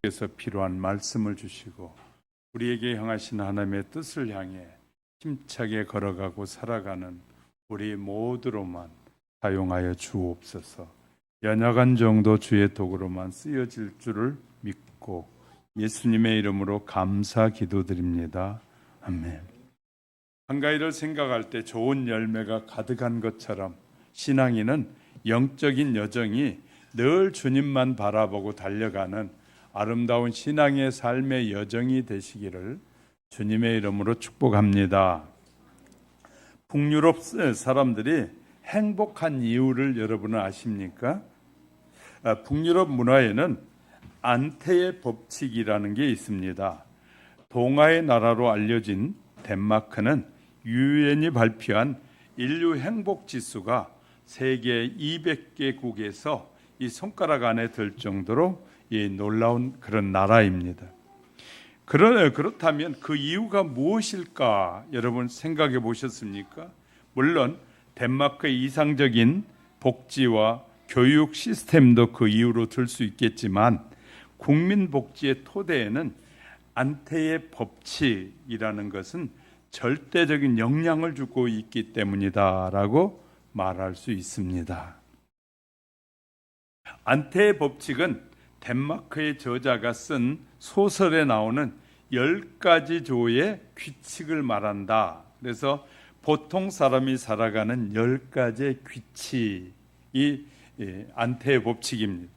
께서 필요한 말씀을 주시고 우리에게 향하신 하나님의 뜻을 향해 힘차게 걸어가고 살아가는 우리 모두로만 사용하여 주옵소서. 연약한 정도 주의 도구로만 쓰여질 줄을 믿고 예수님의 이름으로 감사 기도드립니다. 아멘. 한가위를 생각할 때 좋은 열매가 가득한 것처럼 신앙인은 영적인 여정이 늘 주님만 바라보고 달려가는 아름다운 신앙의 삶의 여정이 되시기를 주님의 이름으로 축복합니다. 북유럽 사람들이 행복한 이유를 여러분은 아십니까? 북유럽 문화에는 안테의 법칙이라는 게 있습니다. 동아의 나라로 알려진 덴마크는 유엔이 발표한 인류 행복 지수가 세계 200개국에서 이 손가락 안에 들 정도로 이 놀라운 그런 나라입니다. 그렇다면 그 이유가 무엇일까 여러분 생각해 보셨습니까? 물론 덴마크의 이상적인 복지와 교육 시스템도 그 이유로 들 수 있겠지만 국민 복지의 토대에는 안테의 법칙이라는 것은 절대적인 영향을 주고 있기 때문이다라고 말할 수 있습니다. 안테의 법칙은 덴마크의 저자가 쓴 소설에 나오는 10가지 조의 규칙을 말한다. 그래서 보통 사람이 살아가는 10가지의 규칙이 안테의 법칙입니다.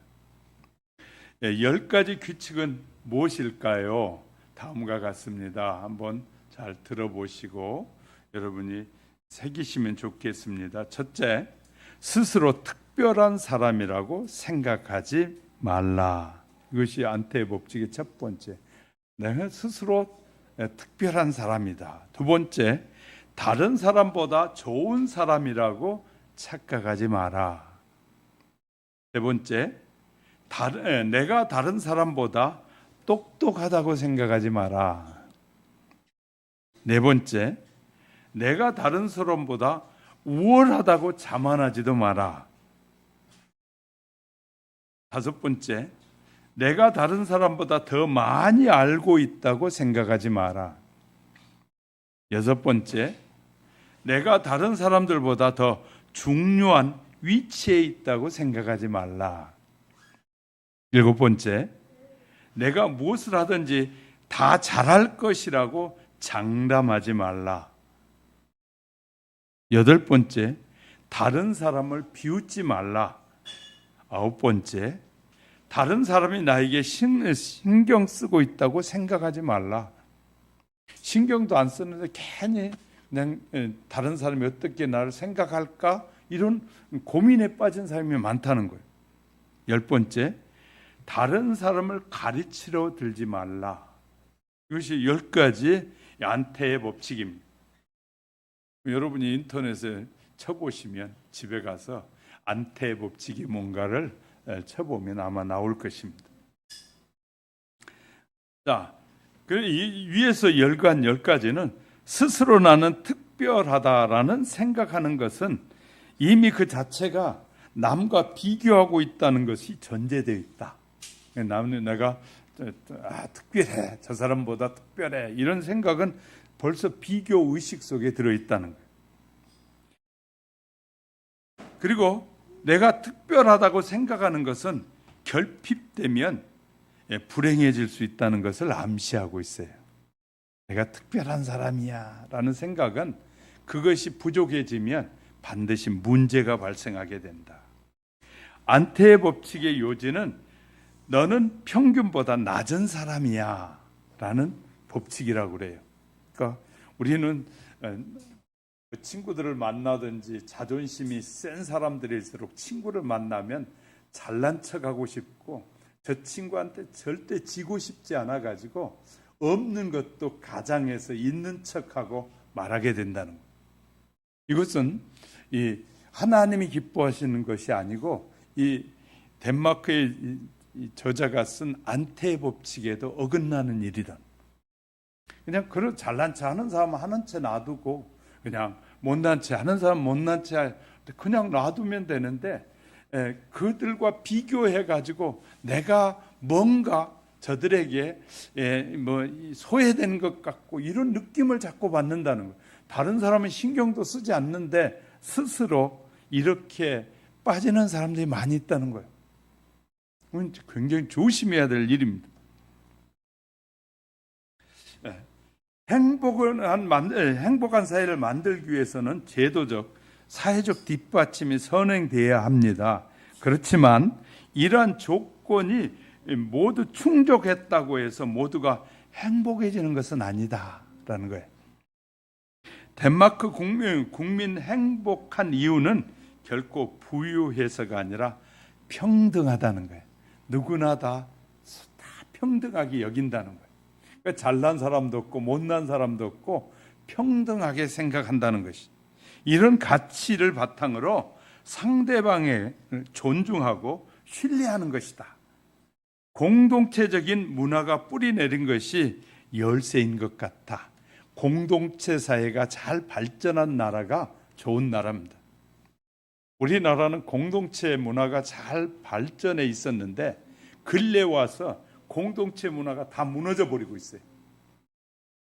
10가지 규칙은 무엇일까요? 다음과 같습니다. 한번 잘 들어보시고 여러분이 새기시면 좋겠습니다. 첫째, 스스로 특별한 사람이라고 생각하지 말라. 이것이 안테의 법칙의 첫 번째. 내가 스스로 특별한 사람이다. 두 번째, 다른 사람보다 좋은 사람이라고 착각하지 마라. 세 번째, 내가 다른 사람보다 똑똑하다고 생각하지 마라. 네 번째, 내가 다른 사람보다 우월하다고 자만하지도 마라. 다섯 번째, 내가 다른 사람보다 더 많이 알고 있다고 생각하지 마라. 여섯 번째, 내가 다른 사람들보다 더 중요한 위치에 있다고 생각하지 말라. 일곱 번째, 내가 무엇을 하든지 다 잘할 것이라고 장담하지 말라. 여덟 번째, 다른 사람을 비웃지 말라. 아홉 번째, 다른 사람이 나에게 신경 쓰고 있다고 생각하지 말라. 신경도 안 쓰는데 괜히 그냥 다른 사람이 어떻게 나를 생각할까? 이런 고민에 빠진 사람이 많다는 거예요. 열 번째, 다른 사람을 가르치려 들지 말라. 이것이 10가지 안테의 법칙입니다. 여러분이 인터넷에 쳐보시면 집에 가서 안테의 법칙이 뭔가를 쳐보면 아마 나올 것입니다. 자, 이 위에서 10가지는 스스로 나는 특별하다라는 생각하는 것은 이미 그 자체가 남과 비교하고 있다는 것이 전제되어 있다. 내가 특별해, 저 사람보다 특별해, 이런 생각은 벌써 비교 의식 속에 들어있다는 거예요. 그리고 내가 특별하다고 생각하는 것은 결핍되면 불행해질 수 있다는 것을 암시하고 있어요. 내가 특별한 사람이야 라는 생각은 그것이 부족해지면 반드시 문제가 발생하게 된다. 안테의 법칙의 요지는 너는 평균보다 낮은 사람이야 라는 법칙이라고 그래요. 그러니까 우리는 친구들을 만나든지 자존심이 센 사람들일수록 친구를 만나면 잘난 척하고 싶고 저 친구한테 절대 지고 싶지 않아 가지고 없는 것도 가장해서 있는 척하고 말하게 된다는 거예요. 이것은 이 하나님이 기뻐하시는 것이 아니고 이 덴마크의 이 저자가 쓴 안테의 법칙에도 어긋나는 일이다. 그냥 그런 잘난 체 하는 사람 하는 채 놔두고 그냥 못난 체 하는 사람 못난 채 그냥 놔두면 되는데 그들과 비교해 가지고 내가 뭔가 저들에게 소외되는 것 같고 이런 느낌을 자꾸 받는다는 거예요. 다른 사람은 신경도 쓰지 않는데 스스로 이렇게 빠지는 사람들이 많이 있다는 거예요. 굉장히 조심해야 될 일입니다. 행복한 사회를 만들기 위해서는 제도적, 사회적 뒷받침이 선행돼야 합니다. 그렇지만 이러한 조건이 모두 충족했다고 해서 모두가 행복해지는 것은 아니다라는 거예요. 덴마크 국민 행복한 이유는 결코 부유해서가 아니라 평등하다는 거예요. 누구나 다 평등하게 여긴다는 거예요. 그러니까 잘난 사람도 없고 못난 사람도 없고 평등하게 생각한다는 것이, 이런 가치를 바탕으로 상대방을 존중하고 신뢰하는 것이다. 공동체적인 문화가 뿌리내린 것이 열쇠인 것 같아. 공동체 사회가 잘 발전한 나라가 좋은 나라입니다. 우리나라는 공동체 문화가 잘 발전해 있었는데 근래 와서 공동체 문화가 다 무너져 버리고 있어요.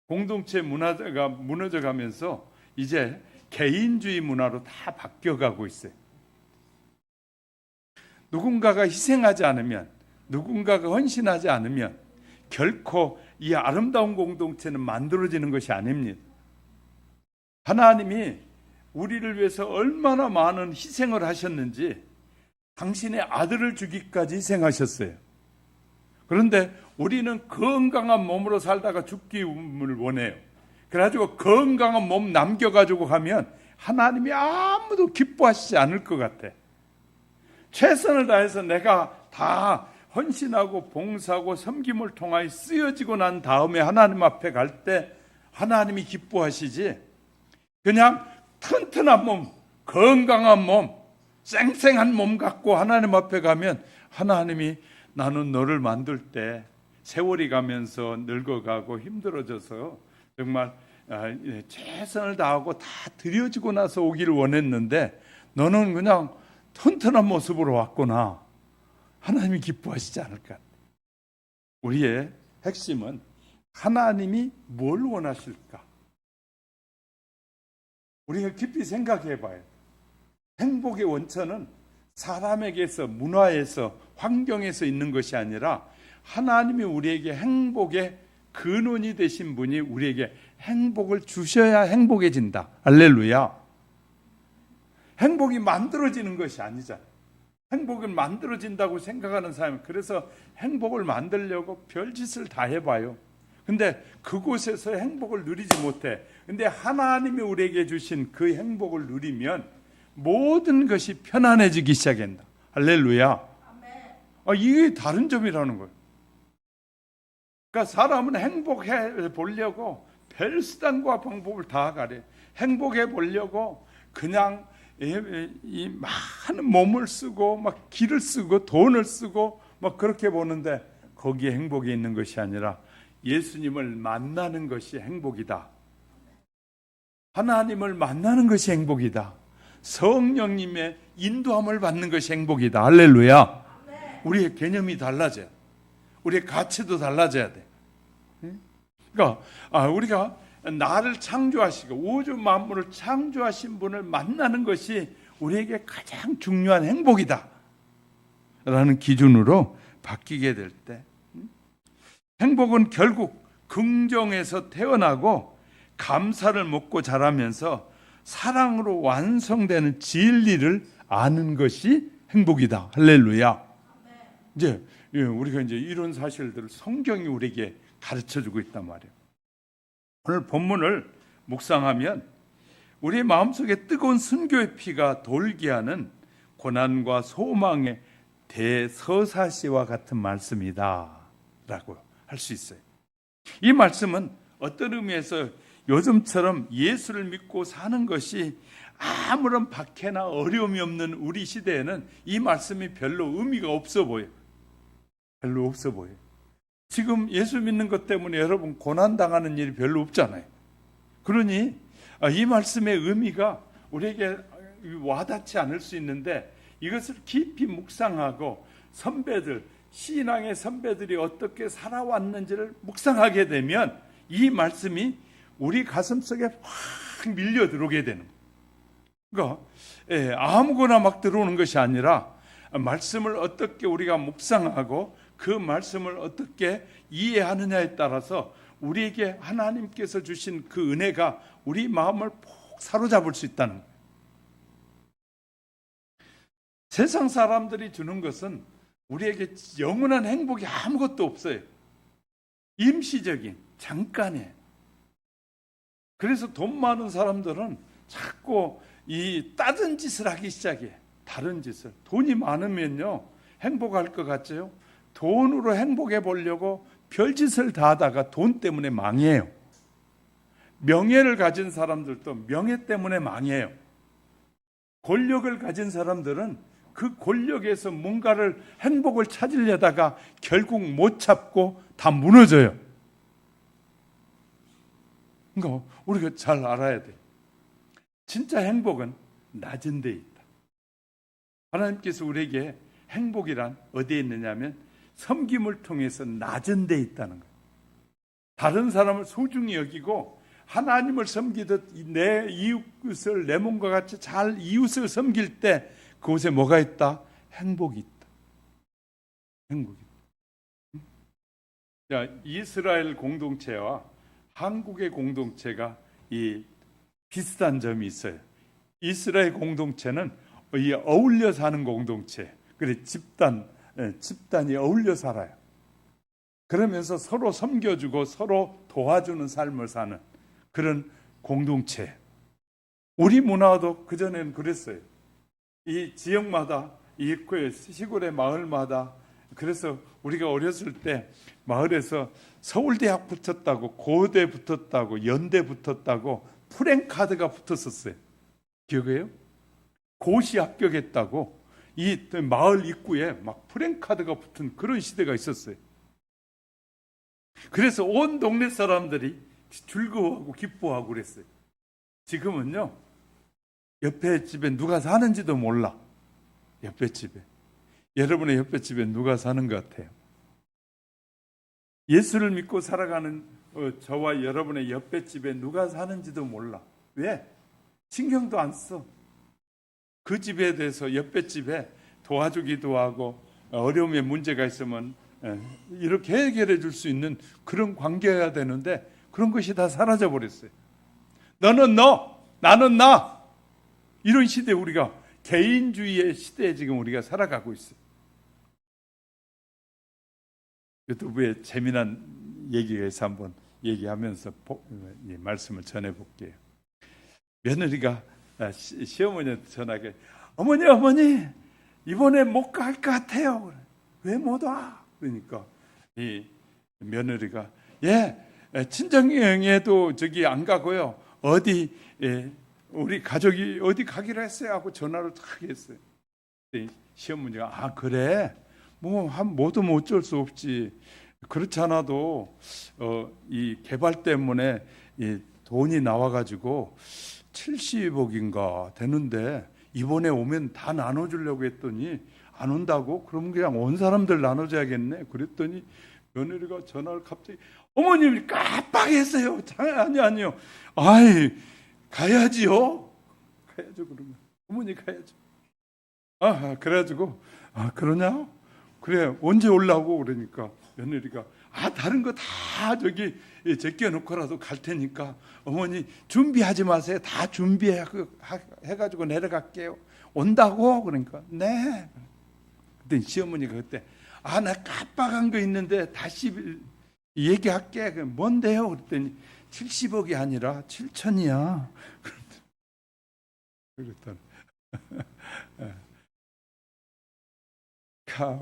공동체 문화가 무너져 가면서 이제 개인주의 문화로 다 바뀌어가고 있어요. 누군가가 희생하지 않으면, 누군가가 헌신하지 않으면 결코 이 아름다운 공동체는 만들어지는 것이 아닙니다. 하나님이 우리를 위해서 얼마나 많은 희생을 하셨는지, 당신의 아들을 주기까지 희생하셨어요. 그런데 우리는 건강한 몸으로 살다가 죽기를 원해요. 그래가지고 건강한 몸 남겨가지고 가면 하나님이 아무도 기뻐하시지 않을 것 같아. 최선을 다해서 내가 다 헌신하고 봉사하고 섬김을 통하여 쓰여지고 난 다음에 하나님 앞에 갈 때 하나님이 기뻐하시지, 그냥 튼튼한 몸, 건강한 몸, 쌩쌩한 몸 갖고 하나님 앞에 가면 하나님이 나는 너를 만들 때 세월이 가면서 늙어가고 힘들어져서 정말 최선을 다하고 다 드려지고 나서 오기를 원했는데 너는 그냥 튼튼한 모습으로 왔구나. 하나님이 기뻐하시지 않을 것 같아요. 우리의 핵심은 하나님이 뭘 원하실까? 우리가 깊이 생각해 봐요. 행복의 원천은 사람에게서, 문화에서, 환경에서 있는 것이 아니라 하나님이 우리에게 행복의 근원이 되신 분이 우리에게 행복을 주셔야 행복해진다. 할렐루야. 행복이 만들어지는 것이 아니잖아요. 행복은 만들어진다고 생각하는 사람, 그래서 행복을 만들려고 별짓을 다 해봐요. 근데 그곳에서 행복을 누리지 못해. 근데 하나님이 우리에게 주신 그 행복을 누리면 모든 것이 편안해지기 시작한다. 할렐루야. 이게 다른 점이라는 거예요. 그러니까 사람은 행복해 보려고 별 수단과 방법을 다 가래. 행복해 보려고 그냥 이 많은 몸을 쓰고 막 기를 쓰고 돈을 쓰고 막 그렇게 보는데 거기에 행복이 있는 것이 아니라 예수님을 만나는 것이 행복이다. 하나님을 만나는 것이 행복이다. 성령님의 인도함을 받는 것이 행복이다. 할렐루야. 우리의 개념이 달라져요. 우리의 가치도 달라져야 돼. 그러니까 우리가 나를 창조하시고 우주 만물을 창조하신 분을 만나는 것이 우리에게 가장 중요한 행복이다 라는 기준으로 바뀌게 될 때, 행복은 결국 긍정에서 태어나고 감사를 먹고 자라면서 사랑으로 완성되는 진리를 아는 것이 행복이다. 할렐루야. 이제 우리가 이제 이런 사실들을 성경이 우리에게 가르쳐주고 있단 말이에요. 오늘 본문을 묵상하면 우리 마음속에 뜨거운 순교의 피가 돌게 하는 고난과 소망의 대서사시와 같은 말씀이다 라고 할 수 있어요. 이 말씀은 어떤 의미에서 요즘처럼 예수를 믿고 사는 것이 아무런 박해나 어려움이 없는 우리 시대에는 이 말씀이 별로 의미가 없어 보여요. 별로 없어 보여요. 지금 예수 믿는 것 때문에 여러분 고난당하는 일이 별로 없잖아요. 그러니 이 말씀의 의미가 우리에게 와닿지 않을 수 있는데 이것을 깊이 묵상하고 선배들, 신앙의 선배들이 어떻게 살아왔는지를 묵상하게 되면 이 말씀이 우리 가슴속에 확 밀려 들어오게 되는 거예요. 그러니까 아무거나 막 들어오는 것이 아니라 말씀을 어떻게 우리가 묵상하고 그 말씀을 어떻게 이해하느냐에 따라서 우리에게 하나님께서 주신 그 은혜가 우리 마음을 푹 사로잡을 수 있다는 거예요. 세상 사람들이 주는 것은 우리에게 영원한 행복이 아무것도 없어요. 임시적인, 잠깐의. 그래서 돈 많은 사람들은 자꾸 이 따른 짓을 하기 시작해. 다른 짓을. 돈이 많으면요, 행복할 것 같죠? 돈으로 행복해 보려고 별짓을 다 하다가 돈 때문에 망해요. 명예를 가진 사람들도 명예 때문에 망해요. 권력을 가진 사람들은 그 권력에서 뭔가를 행복을 찾으려다가 결국 못 찾고 다 무너져요. 그러니까 우리가 잘 알아야 돼. 진짜 행복은 낮은 데 있다. 하나님께서 우리에게 행복이란 어디에 있느냐면 섬김을 통해서 낮은 데 있다는 거예요. 다른 사람을 소중히 여기고 하나님을 섬기듯 내 이웃을 내 몸과 같이 잘 이웃을 섬길 때 그곳에 뭐가 있다? 행복이 있다. 행복이 있다. 자, 이스라엘 공동체와 한국의 공동체가 이 비슷한 점이 있어요. 이스라엘 공동체는 이 어울려 사는 공동체. 그래 집단이 어울려 살아요. 그러면서 서로 섬겨주고 서로 도와주는 삶을 사는 그런 공동체. 우리 문화도 그전에는 그랬어요. 이 지역마다, 이 시골의 마을마다, 그래서 우리가 어렸을 때 마을에서 서울대학 붙었다고, 고대 붙었다고, 연대 붙었다고 프랭카드가 붙었었어요. 기억해요? 고시 합격했다고 이 마을 입구에 막 프랭카드가 붙은 그런 시대가 있었어요. 그래서 온 동네 사람들이 즐거워하고 기뻐하고 그랬어요. 지금은요, 옆에 집에 누가 사는지도 몰라. 옆에 집에. 여러분의 옆에 집에 누가 사는 것 같아요? 예수를 믿고 살아가는 저와 여러분의 옆에 집에 누가 사는지도 몰라. 왜? 신경도 안 써. 그 집에 대해서 옆에 집에 도와주기도 하고 어려움에 문제가 있으면 이렇게 해결해 줄 수 있는 그런 관계여야 되는데 그런 것이 다 사라져 버렸어요. 너는 너, 나는 나. 이런 시대에 우리가 개인주의의 시대에 지금 우리가 살아가고 있어요. 유튜브에 재미난 얘기가 있어 한번 얘기하면서 말씀을 전해볼게요. 며느리가 시어머니한테 전화하게, 어머니 이번에 못 갈 것 같아요. 왜 못 와? 그러니까 이 며느리가 친정여행에도 저기 안 가고요, 어디 우리 가족이 어디 가기로 했어요 하고 전화를 탁 했어요. 시어머니가 그래? 뭐도 어쩔 수 없지. 그렇지 않아도 이 개발 때문에 이 돈이 나와가지고 70억인가 되는데 이번에 오면 다 나눠주려고 했더니 안 온다고? 그럼 그냥 온 사람들 나눠줘야겠네. 그랬더니 며느리가 전화를 갑자기, 어머님이 깜빡했어요. 아니요. 가야지요. 가야죠. 그러면 어머니 가야죠. 그래가지고 그러냐? 그래, 언제 올라오고? 그러니까 며느리가 다른 거 다 저기 제껴놓고라도 갈 테니까 어머니 준비하지 마세요. 다 준비해가지고 내려갈게요. 온다고? 그러니까 네. 그때 시어머니가 그때 나 깜빡한 거 있는데 다시 얘기할게. 뭔데요? 그랬더니 70억이 아니라 7천이야. 그랬더니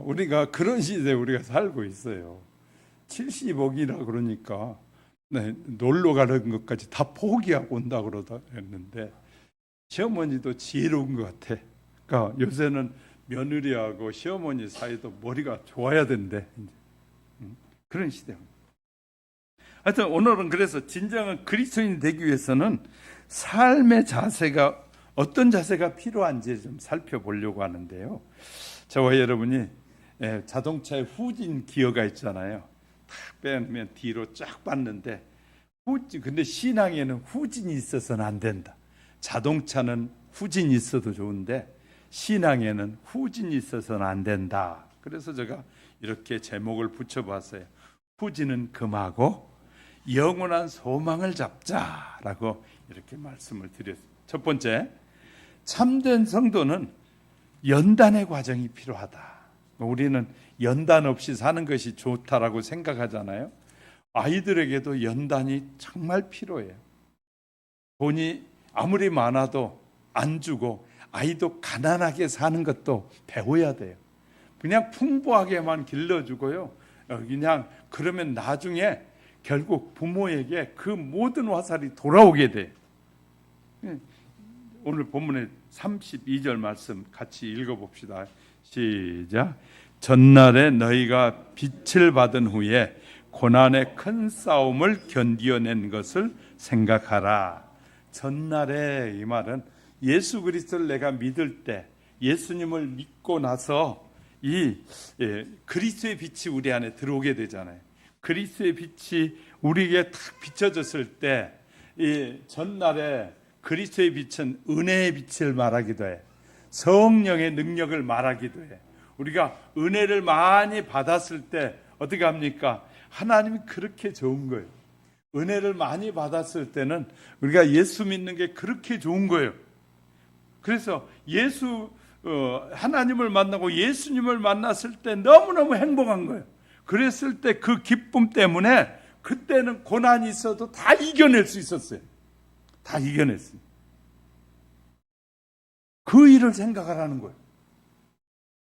우리가 그런 시대에 우리가 살고 있어요. 70억이라 그러니까 놀러 가는 것까지 다 포기하고 온다 그러다 했는데 시어머니도 지혜로운 것 같아. 그러니까 요새는 며느리하고 시어머니 사이도 머리가 좋아야 된대. 그런 시대입니다. 하여튼 오늘은 그래서 진정한 그리스도인이 되기 위해서는 삶의 자세가 어떤 자세가 필요한지 좀 살펴보려고 하는데요. 저와 여러분이 자동차에 후진 기어가 있잖아요. 탁 빼면 뒤로 쫙 받는데 근데 신앙에는 후진이 있어서는 안 된다. 자동차는 후진이 있어도 좋은데 신앙에는 후진이 있어서는 안 된다. 그래서 제가 이렇게 제목을 붙여봤어요. 후진은 금하고 영원한 소망을 잡자라고 이렇게 말씀을 드렸습니다. 첫 번째, 참된 성도는 연단의 과정이 필요하다. 우리는 연단 없이 사는 것이 좋다라고 생각하잖아요. 아이들에게도 연단이 정말 필요해요. 돈이 아무리 많아도 안 주고 아이도 가난하게 사는 것도 배워야 돼요. 그냥 풍부하게만 길러주고요. 그냥 그러면 나중에 결국 부모에게 그 모든 화살이 돌아오게 돼요. 오늘 본문의 32절 말씀 같이 읽어봅시다. 시작. 전날에 너희가 빛을 받은 후에 고난의 큰 싸움을 견디어낸 것을 생각하라. 전날에 이 말은 예수 그리스도를 내가 믿을 때, 예수님을 믿고 나서 이 그리스도의 빛이 우리 안에 들어오게 되잖아요. 그리스도의 빛이 우리에게 탁 비춰졌을 때 이 전날에 그리스도의 빛은 은혜의 빛을 말하기도 해. 성령의 능력을 말하기도 해. 우리가 은혜를 많이 받았을 때 어떻게 합니까? 하나님이 그렇게 좋은 거예요. 은혜를 많이 받았을 때는 우리가 예수 믿는 게 그렇게 좋은 거예요. 그래서 하나님을 만나고 예수님을 만났을 때 너무너무 행복한 거예요. 그랬을 때 그 기쁨 때문에 그때는 고난이 있어도 다 이겨낼 수 있었어요. 다 이겨냈어요. 그 일을 생각하라는 거예요.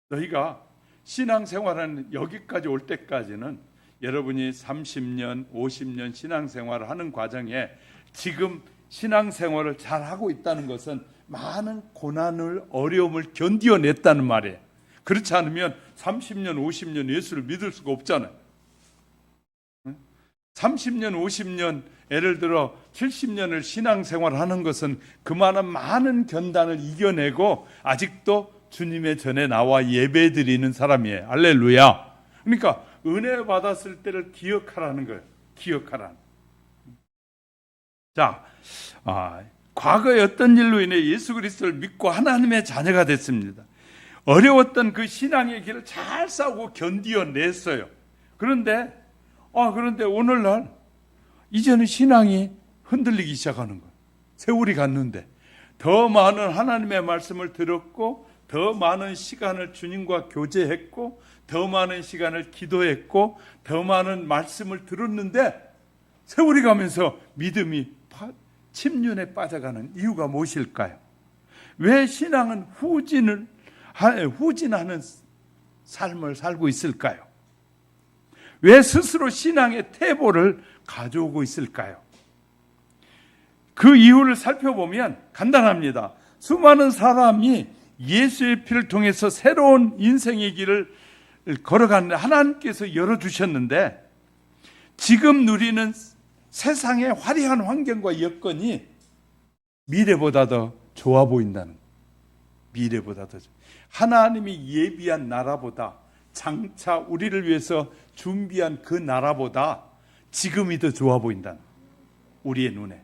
너희가 신앙생활하는 여기까지 올 때까지는 여러분이 30년, 50년 신앙생활을 하는 과정에 지금 신앙생활을 잘하고 있다는 것은 많은 고난을, 어려움을 견디어냈다는 말이에요. 그렇지 않으면 30년, 50년 예수를 믿을 수가 없잖아요. 30년, 50년, 예를 들어 70년을 신앙생활을 하는 것은 그만한 많은 견단을 이겨내고 아직도 주님의 전에 나와 예배드리는 사람이에요. 할렐루야. 그러니까 은혜 받았을 때를 기억하라는 거예요. 기억하라는. 자, 과거에 어떤 일로 인해 예수 그리스도를 믿고 하나님의 자녀가 됐습니다. 어려웠던 그 신앙의 길을 잘 싸우고 견디어냈어요. 그런데 오늘날 이제는 신앙이 흔들리기 시작하는 거예요. 세월이 갔는데 더 많은 하나님의 말씀을 들었고 더 많은 시간을 주님과 교제했고 더 많은 시간을 기도했고 더 많은 말씀을 들었는데 세월이 가면서 믿음이 침륜에 빠져가는 이유가 무엇일까요? 왜 신앙은 후진하는 삶을 살고 있을까요? 왜 스스로 신앙의 태보를 가져오고 있을까요? 그 이유를 살펴보면 간단합니다. 수많은 사람이 예수의 피를 통해서 새로운 인생의 길을 걸어가는데 하나님께서 열어주셨는데 지금 누리는 세상의 화려한 환경과 여건이 미래보다 더 좋아 보인다는, 미래보다 더 하나님이 예비한 나라보다, 장차 우리를 위해서 준비한 그 나라보다 지금이 더 좋아 보인다는, 우리의 눈에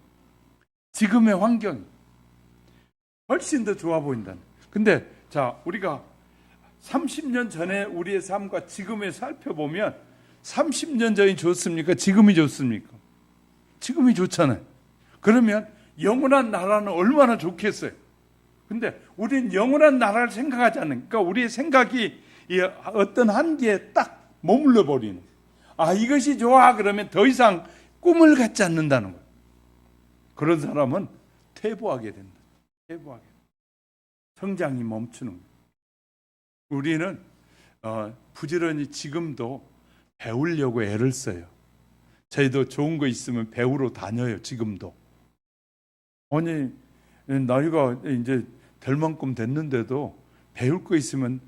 지금의 환경이 훨씬 더 좋아 보인다는. 근데 자, 우리가 30년 전에 우리의 삶과 지금에 살펴보면 30년 전이 좋습니까? 지금이 좋습니까? 지금이 좋잖아요. 그러면 영원한 나라는 얼마나 좋겠어요. 근데 우리는 영원한 나라를 생각하지 않으니까 그러니까 우리의 생각이 어떤 한계에 딱 머물러 버리는, 이것이 좋아 그러면 더 이상 꿈을 갖지 않는다는 거예요. 그런 사람은 퇴보하게 된다. 퇴보하게 된다. 성장이 멈추는 거예요. 우리는 부지런히 지금도 배우려고 애를 써요. 저희도 좋은 거 있으면 배우러 다녀요. 지금도. 아니 나이가 이제 될 만큼 됐는데도 배울 거 있으면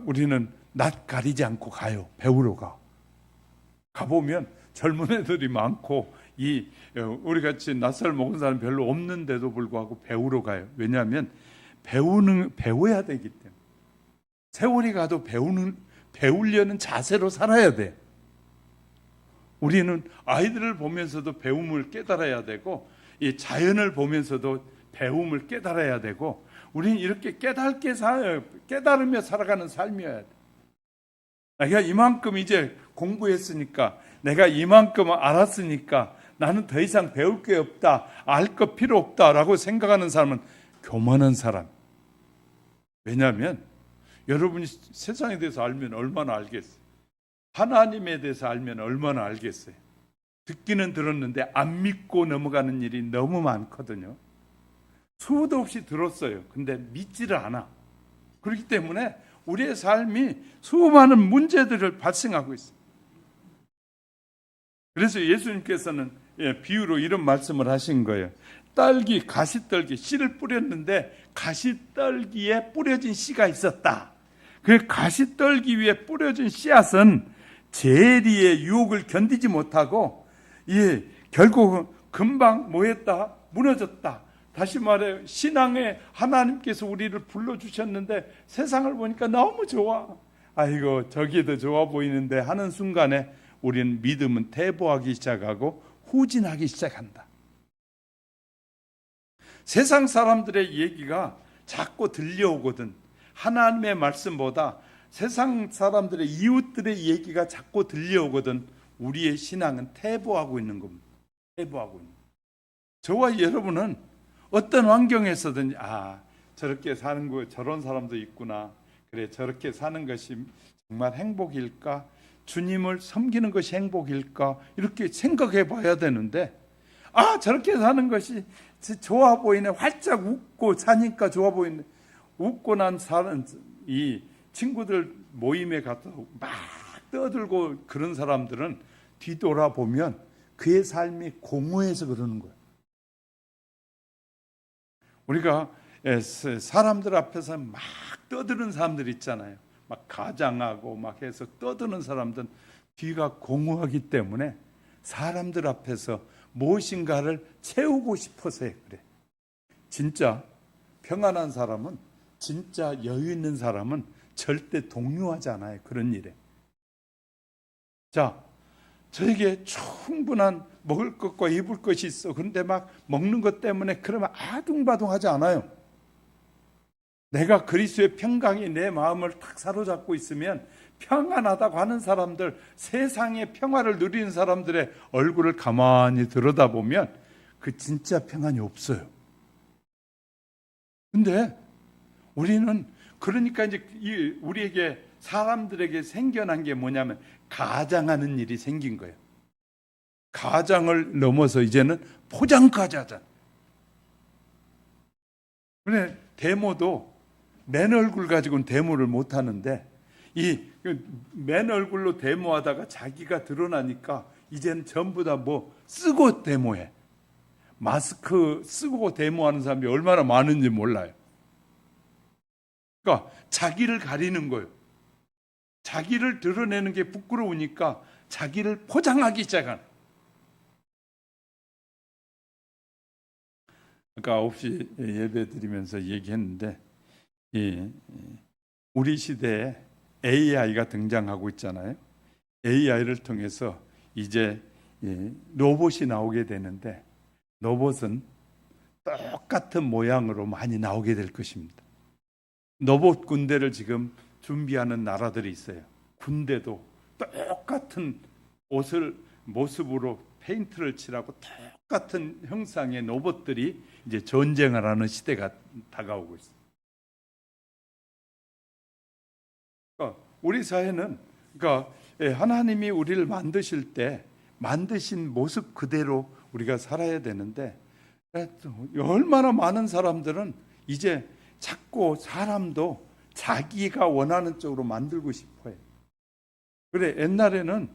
우리는 낯 가리지 않고 가요. 배우러 가보면 젊은 애들이 많고 우리 같이 낯설 먹은 사람 별로 없는데도 불구하고 배우러 가요. 왜냐하면 배워야 되기 때문에. 세월이 가도 배우려는 자세로 살아야 돼. 우리는 아이들을 보면서도 배움을 깨달아야 되고, 이 자연을 보면서도 배움을 깨달아야 되고, 우리는 이렇게 깨달으며 살아가는 삶이어야 돼. 내가 이만큼 이제 공부했으니까, 내가 이만큼 알았으니까 나는 더 이상 배울 게 없다, 알 것 필요 없다라고 생각하는 사람은 교만한 사람. 왜냐하면 여러분이 세상에 대해서 알면 얼마나 알겠어요? 하나님에 대해서 알면 얼마나 알겠어요? 듣기는 들었는데 안 믿고 넘어가는 일이 너무 많거든요. 수도 없이 들었어요. 근데 믿지를 않아. 그렇기 때문에 우리의 삶이 수많은 문제들을 발생하고 있어요. 그래서 예수님께서는 비유로 이런 말씀을 하신 거예요. 딸기, 가시떨기, 씨를 뿌렸는데 가시떨기에 뿌려진 씨가 있었다. 그 가시떨기 위에 뿌려진 씨앗은 재리의 유혹을 견디지 못하고 결국 금방 뭐했다? 무너졌다. 다시 말해 신앙에 하나님께서 우리를 불러주셨는데 세상을 보니까 너무 좋아. 아이고 저기 더 좋아 보이는데 하는 순간에 우리는 믿음은 퇴보하기 시작하고 후진하기 시작한다. 세상 사람들의 얘기가 자꾸 들려오거든. 하나님의 말씀보다 세상 사람들의 이웃들의 얘기가 자꾸 들려오거든. 우리의 신앙은 퇴보하고 있는 겁니다. 퇴보하고 있는. 저와 여러분은 어떤 환경에서든지 저렇게 사는 거 저런 사람도 있구나. 그래 저렇게 사는 것이 정말 행복일까? 주님을 섬기는 것이 행복일까? 이렇게 생각해 봐야 되는데 저렇게 사는 것이 좋아 보이네. 활짝 웃고 사니까 좋아 보이네. 웃고 난 사는 이 친구들 모임에 가서 막 떠들고 그런 사람들은 뒤돌아보면 그의 삶이 공허해서 그러는 거예요. 우리가 사람들 앞에서 막 떠드는 사람들 있잖아요. 막 가장하고 막 해서 떠드는 사람들은 뒤가 공허하기 때문에 사람들 앞에서 무엇인가를 채우고 싶어서 그래. 진짜 평안한 사람은, 진짜 여유 있는 사람은 절대 동요하지 않아요. 그런 일에. 자, 저에게 충분한 먹을 것과 입을 것이 있어. 그런데 막 먹는 것 때문에 그러면 아둥바둥하지 않아요. 내가 그리스도의 평강이 내 마음을 탁 사로잡고 있으면 평안하다고 하는 사람들, 세상의 평화를 누리는 사람들의 얼굴을 가만히 들여다보면 그 진짜 평안이 없어요. 근데 우리는 그러니까 이제 우리에게 사람들에게 생겨난 게 뭐냐면 가장하는 일이 생긴 거예요. 가장을 넘어서 이제는 포장까지 하잖아. 그래 데모도 맨 얼굴 가지고는 데모를 못 하는데 이 맨 얼굴로 데모하다가 자기가 드러나니까 이제는 전부 다 뭐 쓰고 데모해. 마스크 쓰고 데모하는 사람이 얼마나 많은지 몰라요. 그러니까 자기를 가리는 거예요. 자기를 드러내는 게 부끄러우니까 자기를 포장하기 시작한. 아까 9시 예배 드리면서 얘기했는데 우리 시대에 AI가 등장하고 있잖아요. AI를 통해서 이제 로봇이 나오게 되는데 로봇은 똑같은 모양으로 많이 나오게 될 것입니다. 로봇 군대를 지금 준비하는 나라들이 있어요. 군대도 똑같은 모습으로 페인트를 칠하고 똑같은 형상의 로봇들이 이제 전쟁을 하는 시대가 다가오고 있어요. 그러니까 우리 사회는 하나님이 우리를 만드실 때 만드신 모습 그대로 우리가 살아야 되는데 얼마나 많은 사람들은 이제 자꾸 사람도 자기가 원하는 쪽으로 만들고 싶어요. 그래 옛날에는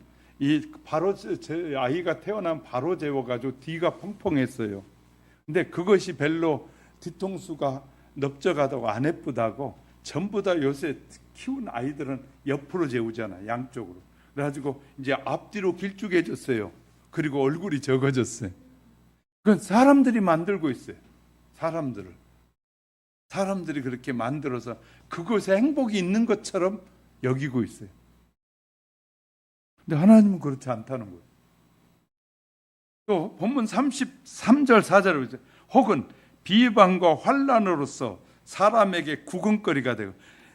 아이가 태어나면 바로 재워가지고 뒤가 펑펑했어요. 근데 그것이 별로 뒤통수가 넓적하다고 안 예쁘다고 전부 다 요새 키운 아이들은 옆으로 재우잖아. 양쪽으로. 그래가지고 이제 앞뒤로 길쭉해졌어요. 그리고 얼굴이 적어졌어요. 그건 사람들이 만들고 있어요. 사람들이 그렇게 만들어서 그것에 행복이 있는 것처럼 여기고 있어요. 근데 하나님은 그렇지 않다는 거예요. 또 본문 33절 4절에 혹은 비방과 환난으로서 사람에게 구경거리가 되고,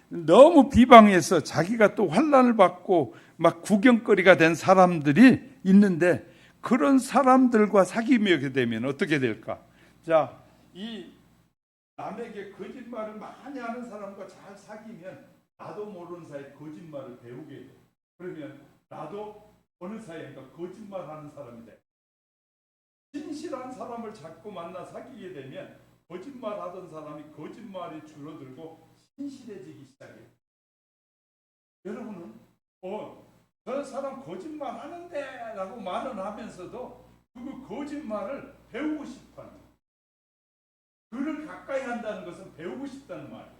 너무 비방해서 자기가 또 환난을 받고 막 구경거리가 된 사람들이 있는데, 그런 사람들과 사귀게 되면 어떻게 될까? 자, 이 남에게 거짓말을 많이 하는 사람과 잘 사귀면 나도 모르는 사이에 거짓말을 배우게 돼. 그러면 나도 어느 사이인가 거짓말하는 사람이 돼. 진실한 사람을 자꾸 만나 사귀게 되면 거짓말하던 사람이 거짓말이 줄어들고 신실해지기 시작해요. 여러분은 저 사람 거짓말 하는데 라고 말은 하면서도 그 거짓말을 배우고 싶어하는 거예요. 그를 가까이 한다는 것은 배우고 싶다는 말이에요.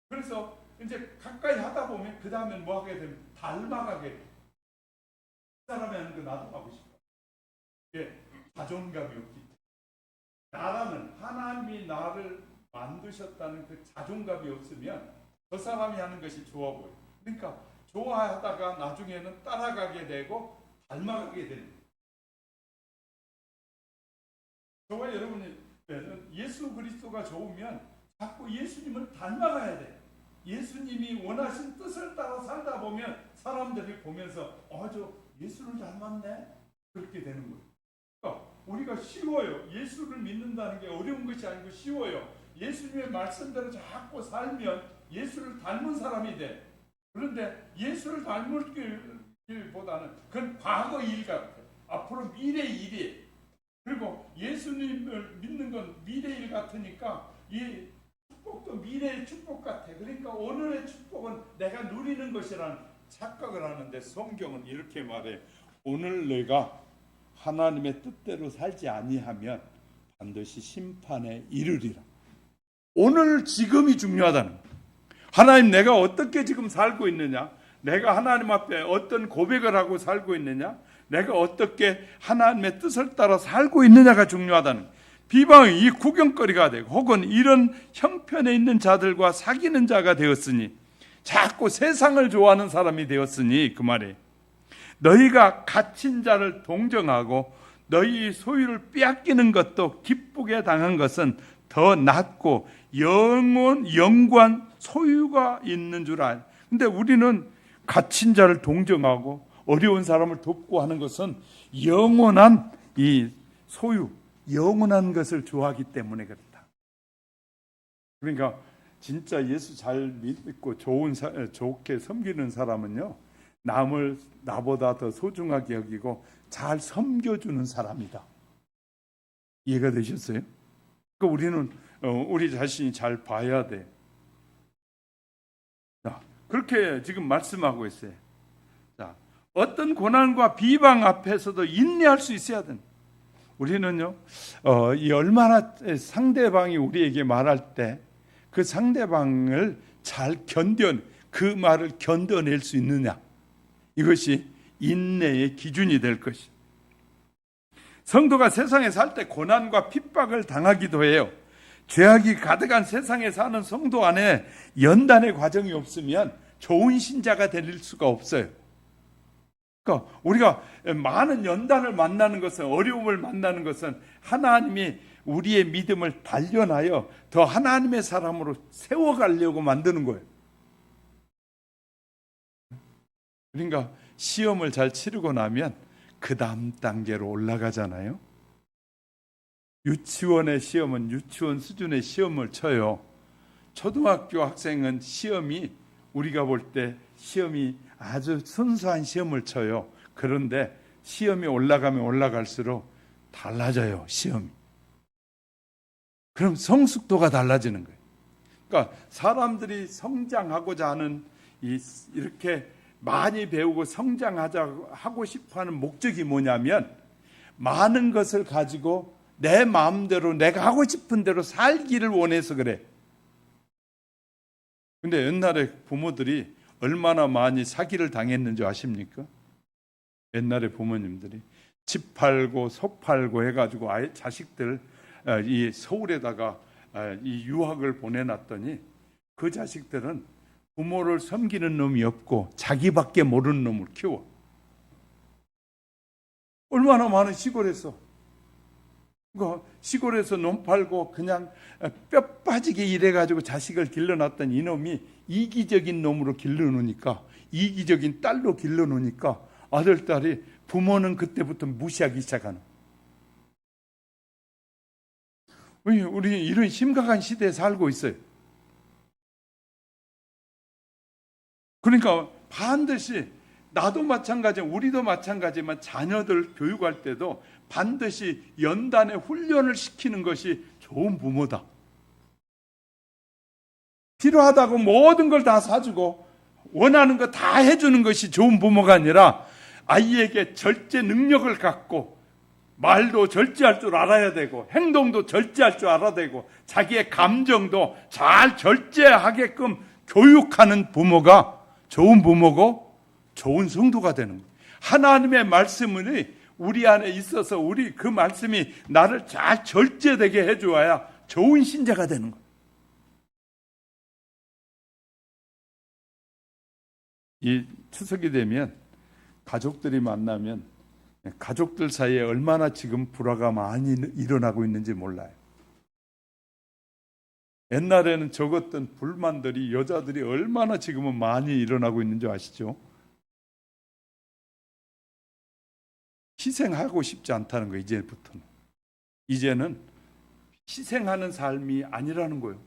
그래서 이제 가까이 하다 보면 그 다음엔 뭐 하게 되면 닮아가게 돼요. 그 사람이 하는 거 나도 하고 싶어. 이게 자존감이 없기 때문에. 나라는 하나님이 나를 만드셨다는 그 자존감이 없으면 저 사람이 하는 것이 좋아 보여요. 그러니까 좋아하다가 나중에는 따라가게 되고 닮아가게 되는 거예요. 저와 여러분이 예수 그리스도가 좋으면 자꾸 예수님을 닮아가야 돼요. 예수님이 원하신 뜻을 따라 살다 보면 사람들이 보면서 저 예수를 닮았네? 그렇게 되는 거예요. 그러니까 우리가 쉬워요. 예수를 믿는다는 게 어려운 것이 아니고 쉬워요. 예수님의 말씀대로 자꾸 살면 예수를 닮은 사람이 돼. 그런데 예수를 닮을 길보다는 그건 과거 일 같아요. 앞으로 미래 일이. 그리고 예수님을 믿는 건 미래 일 같으니까 이 축복도 미래의 축복 같아. 그러니까 오늘의 축복은 내가 누리는 것이라는 착각을 하는데, 성경은 이렇게 말해. 오늘 내가 하나님의 뜻대로 살지 아니하면 반드시 심판에 이르리라. 오늘 지금이 중요하다는 거예요. 하나님, 내가 어떻게 지금 살고 있느냐? 내가 하나님 앞에 어떤 고백을 하고 살고 있느냐? 내가 어떻게 하나님의 뜻을 따라 살고 있느냐가 중요하다는 거예요. 비방이 이 구경거리가 되고, 혹은 이런 형편에 있는 자들과 사귀는 자가 되었으니, 자꾸 세상을 좋아하는 사람이 되었으니, 그 말이에요. 너희가 갇힌 자를 동정하고 너희 소유를 빼앗기는 것도 기쁘게 당한 것은 더 낫고 영원한 소유가 있는 줄 알. 근데 우리는 갇힌 자를 동정하고 어려운 사람을 돕고 하는 것은 영원한 이 소유, 영원한 것을 좋아하기 때문에 그렇다. 그러니까 진짜 예수 잘 믿고 좋게 섬기는 사람은요, 남을 나보다 더 소중하게 여기고 잘 섬겨주는 사람이다. 이해가 되셨어요? 그러니까 우리는 우리 자신이 잘 봐야 돼. 자, 그렇게 지금 말씀하고 있어요. 자, 어떤 고난과 비방 앞에서도 인내할 수 있어야 된다. 우리는요, 이 얼마나 상대방이 우리에게 말할 때 그 상대방을 잘 그 말을 견뎌낼 수 있느냐, 이것이 인내의 기준이 될 것이. 성도가 세상에 살 때 고난과 핍박을 당하기도 해요. 죄악이 가득한 세상에 사는 성도 안에 연단의 과정이 없으면 좋은 신자가 될 수가 없어요. 그러니까 우리가 많은 연단을 만나는 것은, 어려움을 만나는 것은 하나님이 우리의 믿음을 단련하여 더 하나님의 사람으로 세워가려고 만드는 거예요. 그러니까 시험을 잘 치르고 나면 그 다음 단계로 올라가잖아요. 유치원의 시험은 유치원 수준의 시험을 쳐요. 초등학교 학생은 시험이, 우리가 볼 때 시험이 아주 순수한 시험을 쳐요. 그런데 시험이 올라가면 올라갈수록 달라져요, 시험이. 그럼 성숙도가 달라지는 거예요. 그러니까 사람들이 성장하고자 하는 이렇게 많이 배우고 하고 싶어하는 목적이 뭐냐면, 많은 것을 가지고 내 마음대로 내가 하고 싶은 대로 살기를 원해서 그래. 근데 옛날에 부모들이 얼마나 많이 사기를 당했는지 아십니까? 옛날에 부모님들이 집 팔고 소 팔고 해가지고 아예 자식들 이 서울에다가 이 유학을 보내놨더니 그 자식들은 부모를 섬기는 놈이 없고 자기밖에 모르는 놈을 키워. 얼마나 많은 시골에서 시골에서 놈 팔고 그냥 뼈 빠지게 일해가지고 자식을 길러놨던 이놈이 이기적인 놈으로 길러놓으니까, 이기적인 딸로 길러놓으니까 아들, 딸이 부모는 그때부터 무시하기 시작하는. 우리 이런 심각한 시대에 살고 있어요. 그러니까 반드시, 나도 마찬가지, 우리도 마찬가지지만 자녀들 교육할 때도 반드시 연단에 훈련을 시키는 것이 좋은 부모다. 필요하다고 모든 걸 다 사주고 원하는 거 다 해주는 것이 좋은 부모가 아니라, 아이에게 절제 능력을 갖고 말도 절제할 줄 알아야 되고 행동도 절제할 줄 알아야 되고 자기의 감정도 잘 절제하게끔 교육하는 부모가 좋은 부모고 좋은 성도가 되는 거예요. 하나님의 말씀이 우리 안에 있어서 우리 그 말씀이 나를 잘 절제되게 해주어야 좋은 신자가 되는 거예요. 이 추석이 되면 가족들이 만나면 가족들 사이에 얼마나 지금 불화가 많이 일어나고 있는지 몰라요. 옛날에는 적었던 불만들이, 여자들이 얼마나 지금은 많이 일어나고 있는지 아시죠? 희생하고 싶지 않다는 거예요. 이제부터는. 이제는 희생하는 삶이 아니라는 거예요.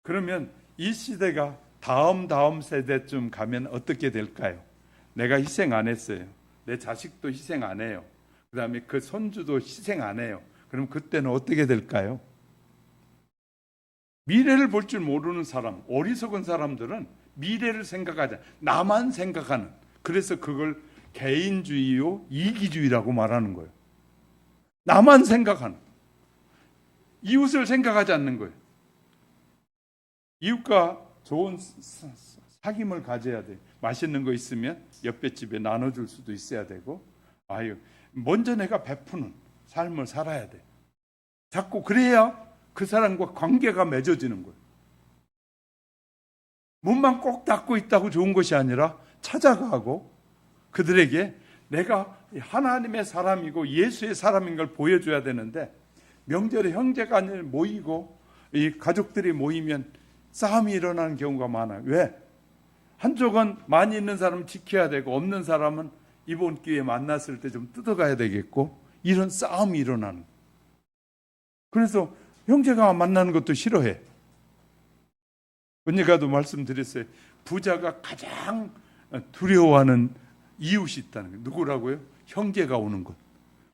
그러면 이 시대가 다음 세대쯤 가면 어떻게 될까요? 내가 희생 안 했어요. 내 자식도 희생 안 해요. 그 다음에 그 손주도 희생 안 해요. 그럼 그때는 어떻게 될까요? 미래를 볼 줄 모르는 사람, 어리석은 사람들은 미래를 생각하지, 나만 생각하는, 그래서 그걸 개인주의요, 이기주의라고 말하는 거예요. 나만 생각하는, 이웃을 생각하지 않는 거예요. 이웃과 좋은 사귐을 가져야 돼. 맛있는 거 있으면 옆에 집에 나눠줄 수도 있어야 되고, 먼저 내가 베푸는 삶을 살아야 돼. 자꾸 그래야 그 사람과 관계가 맺어지는 거예요. 문만 꼭 닫고 있다고 좋은 것이 아니라 찾아가고 그들에게 내가 하나님의 사람이고 예수의 사람인 걸 보여줘야 되는데, 명절에 형제가 모이고 이 가족들이 모이면 싸움이 일어나는 경우가 많아요. 왜? 한쪽은 많이 있는 사람은 지켜야 되고 없는 사람은 이번 기회에 만났을 때 좀 뜯어가야 되겠고, 이런 싸움이 일어나는. 그래서 형제가 만나는 것도 싫어해. 언제가도 말씀드렸어요. 부자가 가장 두려워하는 이웃이 있다는 거예요. 누구라고요? 형제가 오는 것.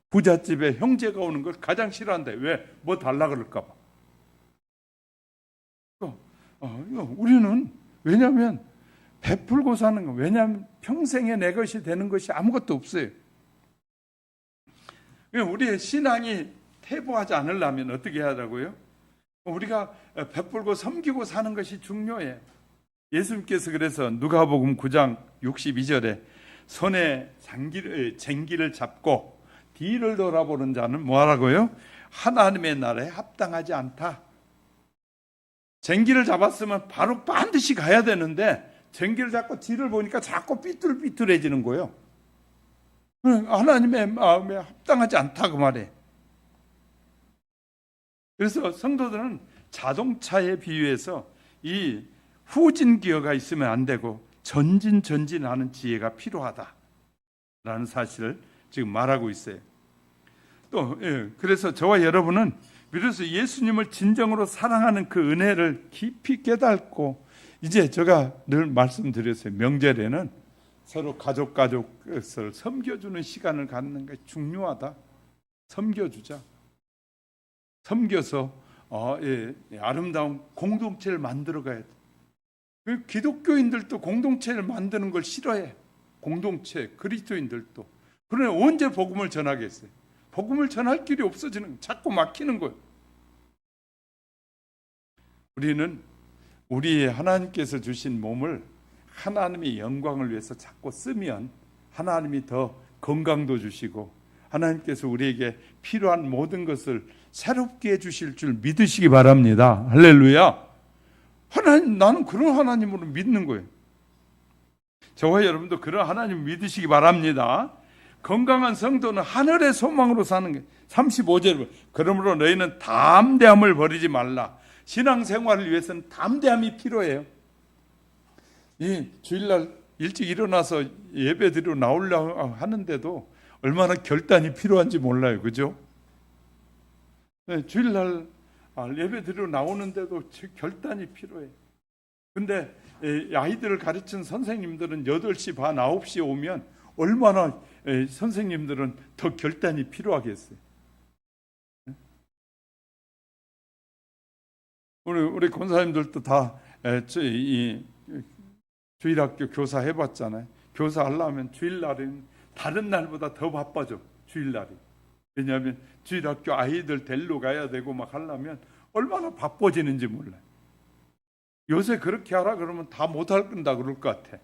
부잣집에 형제가 오는 걸 가장 싫어한다. 왜? 뭐 달라 그럴까 봐. 우리는 왜냐하면 베풀고 사는 거. 왜냐하면 평생에 내 것이 되는 것이 아무것도 없어요. 우리의 신앙이 퇴보하지 않으려면 어떻게 해야 하라고요? 우리가 베풀고 섬기고 사는 것이 중요해. 예수님께서 그래서 누가복음 9장 62절에 손에 쟁기를 잡고 뒤를 돌아보는 자는 뭐하라고요? 하나님의 나라에 합당하지 않다. 쟁기를 잡았으면 바로 반드시 가야 되는데 쟁기를 잡고 뒤를 보니까 자꾸 삐뚤삐뚤해지는 거예요. 하나님의 마음에 합당하지 않다 그 말이에요. 그래서 성도들은 자동차에 비유해서 이 후진 기어가 있으면 안 되고 전진하는 지혜가 필요하다라는 사실을 지금 말하고 있어요. 또 그래서 저와 여러분은 비로소 예수님을 진정으로 사랑하는 그 은혜를 깊이 깨닫고, 이제 제가 늘 말씀드렸어요. 명절에는 서로 가족을 섬겨주는 시간을 갖는 게 중요하다. 섬겨주자. 섬겨서 아름다운 공동체를 만들어가야 돼. 기독교인들도 공동체를 만드는 걸 싫어해. 공동체, 그리스도인들도. 그러나 언제 복음을 전하겠어요? 복음을 전할 길이 없어지는, 자꾸 막히는 거예요. 우리는 우리의 하나님께서 주신 몸을 하나님의 영광을 위해서 자꾸 쓰면 하나님이 더 건강도 주시고 하나님께서 우리에게 필요한 모든 것을 새롭게 해주실 줄 믿으시기 바랍니다. 할렐루야. 하나님, 나는 그런 하나님으로 믿는 거예요. 저와 여러분도 그런 하나님 믿으시기 바랍니다. 건강한 성도는 하늘의 소망으로 사는 게 35절. 그러므로 너희는 담대함을 버리지 말라. 신앙생활을 위해서는 담대함이 필요해요. 이 주일날 일찍 일어나서 예배 드리러 나오려고 하는데도 얼마나 결단이 필요한지 몰라요. 그죠? 네, 주일날 예배 드리러 나오는데도 결단이 필요해요. 근데 아이들을 가르치는 선생님들은 8시 반, 9시에 오면 얼마나 선생님들은 더 결단이 필요하겠어요. 우리 권사님들도 다 주일학교 교사 해봤잖아요. 교사 하려면 주일날은 다른 날보다 더 바빠져. 주일날이. 왜냐하면 주일학교 아이들 데리러 가야 되고 막 하려면 얼마나 바빠지는지 몰라요. 요새 그렇게 하라 그러면 다 못할 건다 그럴 것 같아.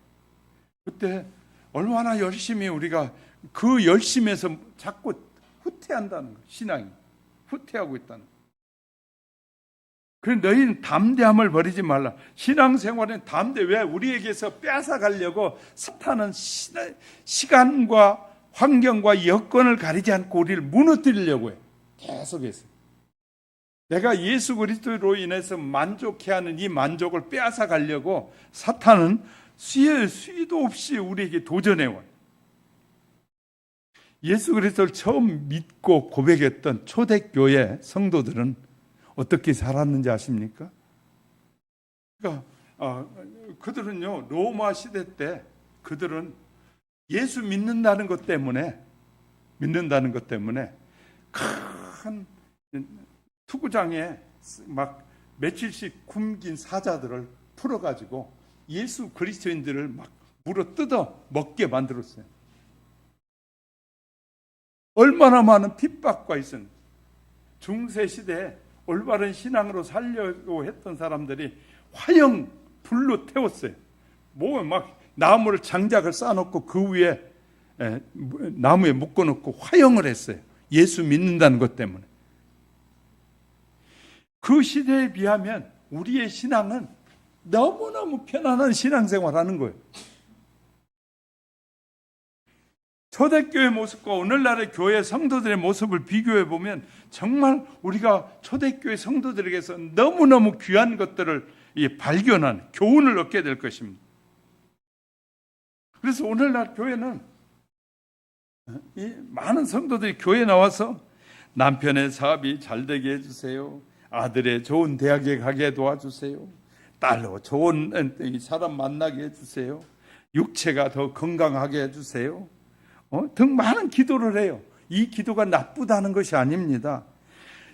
그때 얼마나 열심히 우리가 그 열심에서 자꾸 후퇴한다는 거. 신앙이 후퇴하고 있다는 거. 그래서 너희는 담대함을 버리지 말라. 신앙생활은 담대. 왜? 우리에게서 뺏어가려고 사탄은 시간과 환경과 여건을 가리지 않고 우리를 무너뜨리려고 해. 계속해서. 내가 예수 그리스도로 인해서 만족해야 하는 이 만족을 빼앗아가려고 사탄은 수도 없이 우리에게 도전해와요. 예수 그리스도를 처음 믿고 고백했던 초대교회 성도들은 어떻게 살았는지 아십니까? 그러니까 그들은요, 로마 시대 때 그들은 예수 믿는다는 것 때문에 큰 투구장에 막 며칠씩 굶긴 사자들을 풀어가지고 예수 그리스도인들을 막 물어 뜯어 먹게 만들었어요. 얼마나 많은 핍박과 있었는지. 중세 시대에 올바른 신앙으로 살려고 했던 사람들이 화형 불로 태웠어요. 뭐 막 나무를 장작을 쌓아놓고 그 위에 나무에 묶어놓고 화형을 했어요. 예수 믿는다는 것 때문에. 그 시대에 비하면 우리의 신앙은 너무너무 편안한 신앙생활하는 거예요. 초대교회 모습과 오늘날의 교회 성도들의 모습을 비교해 보면 정말 우리가 초대교회 성도들에게서 너무너무 귀한 것들을 발견한 교훈을 얻게 될 것입니다. 그래서 오늘날 교회는 이 많은 성도들이 교회에 나와서 남편의 사업이 잘 되게 해주세요. 아들의 좋은 대학에 가게 도와주세요. 딸로 좋은 사람 만나게 해주세요. 육체가 더 건강하게 해주세요. 등 많은 기도를 해요. 이 기도가 나쁘다는 것이 아닙니다.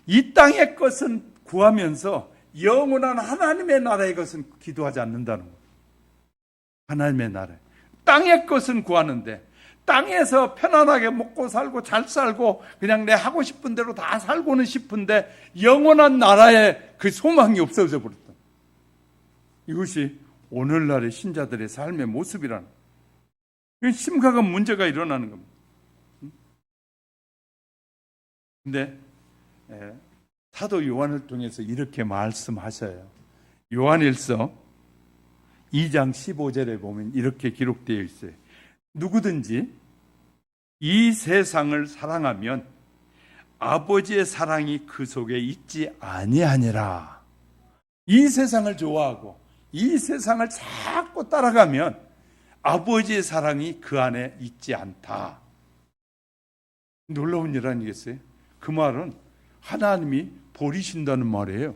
이 땅의 것은 구하면서 영원한 하나님의 나라의 것은 기도하지 않는다는 거예요. 하나님의 나라. 땅의 것은 구하는데 땅에서 편안하게 먹고 살고 잘 살고 그냥 내 하고 싶은 대로 다 살고는 싶은데 영원한 나라에 그 소망이 없어져 버렸다. 이것이 오늘날의 신자들의 삶의 모습이라는 거예요. 심각한 문제가 일어나는 겁니다. 근데 사도 요한을 통해서 이렇게 말씀하셔요. 요한일서 2장 15절에 보면 이렇게 기록되어 있어요. 누구든지 이 세상을 사랑하면 아버지의 사랑이 그 속에 있지 아니하니라. 이 세상을 좋아하고 이 세상을 자꾸 따라가면 아버지의 사랑이 그 안에 있지 않다. 놀라운 일 아니겠어요? 그 말은 하나님이 버리신다는 말이에요.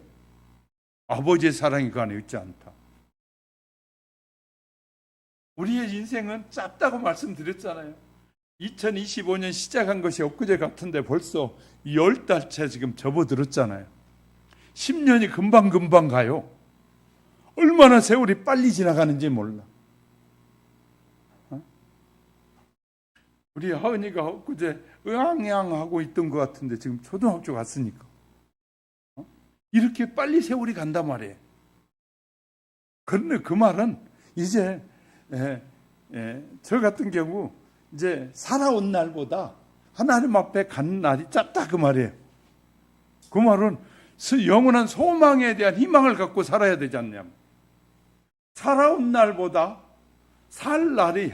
아버지의 사랑이 그 안에 있지 않다. 우리의 인생은 짧다고 말씀드렸잖아요. 2025년 시작한 것이 엊그제 같은데 벌써 10달째 지금 접어들었잖아요. 10년이 금방금방 가요. 얼마나 세월이 빨리 지나가는지 몰라. 우리 하은이가 엊그제 의앙양하고 있던 것 같은데 지금 초등학교 갔으니까 이렇게 빨리 세월이 간단 말이에요. 그런데 그 말은 이제 저 같은 경우 이제 살아온 날보다 하나님 앞에 가는 날이 짧다 그 말이에요. 그 말은 영원한 소망에 대한 희망을 갖고 살아야 되지 않냐. 살아온 날보다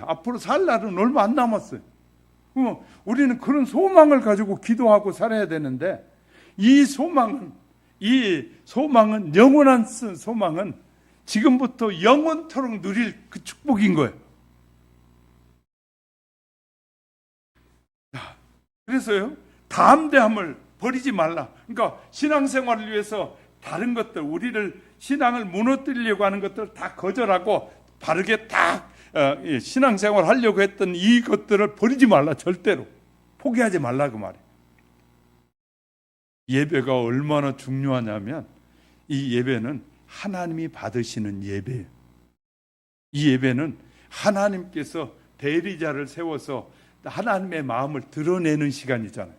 앞으로 살 날은 얼마 안 남았어요. 우리는 그런 소망을 가지고 기도하고 살아야 되는데, 이 소망은 영원한 소망은 지금부터 영원토록 누릴 그 축복인 거예요. 그래서요, 담대함을 버리지 말라. 그러니까 신앙생활을 위해서 다른 것들, 우리를 신앙을 무너뜨리려고 하는 것들을 다 거절하고 바르게 딱 신앙생활 하려고 했던 이것들을 버리지 말라. 절대로 포기하지 말라 그 말이에요. 예배가 얼마나 중요하냐면, 이 예배는 하나님이 받으시는 예배예요. 이 예배는 하나님께서 대리자를 세워서 하나님의 마음을 드러내는 시간이잖아요.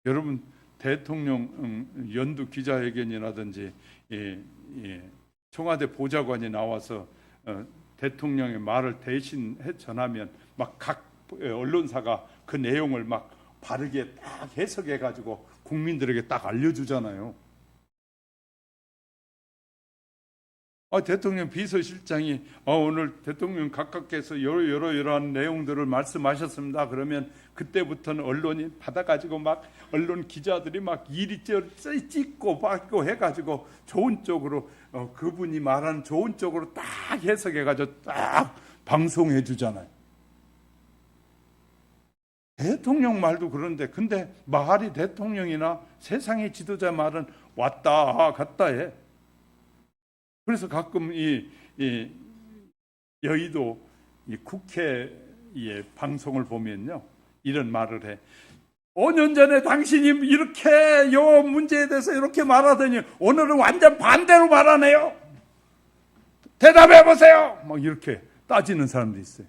여러분, 대통령 연두 기자회견이라든지 청와대 보좌관이 나와서 대통령의 말을 대신 전하면 막 각 언론사가 그 내용을 막 바르게 딱 해석해 가지고 국민들에게 딱 알려주잖아요. 대통령 비서실장이 오늘 대통령 각각께서 이러한 내용들을 말씀하셨습니다. 그러면 그때부터는 언론이 받아가지고 막 언론 기자들이 막 이리 찍고 받고 해가지고 좋은 쪽으로 그분이 말하는 좋은 쪽으로 딱 해석해가지고 딱 방송해 주잖아요. 대통령 말도 그런데, 근데 말이 대통령이나 세상의 지도자 말은 왔다 갔다 해. 그래서 가끔 이 여의도 이 국회의 방송을 보면요, 이런 말을 해. 5년 전에 당신이 이렇게 요 문제에 대해서 이렇게 말하더니 오늘은 완전 반대로 말하네요. 대답해 보세요. 막 이렇게 따지는 사람도 있어요.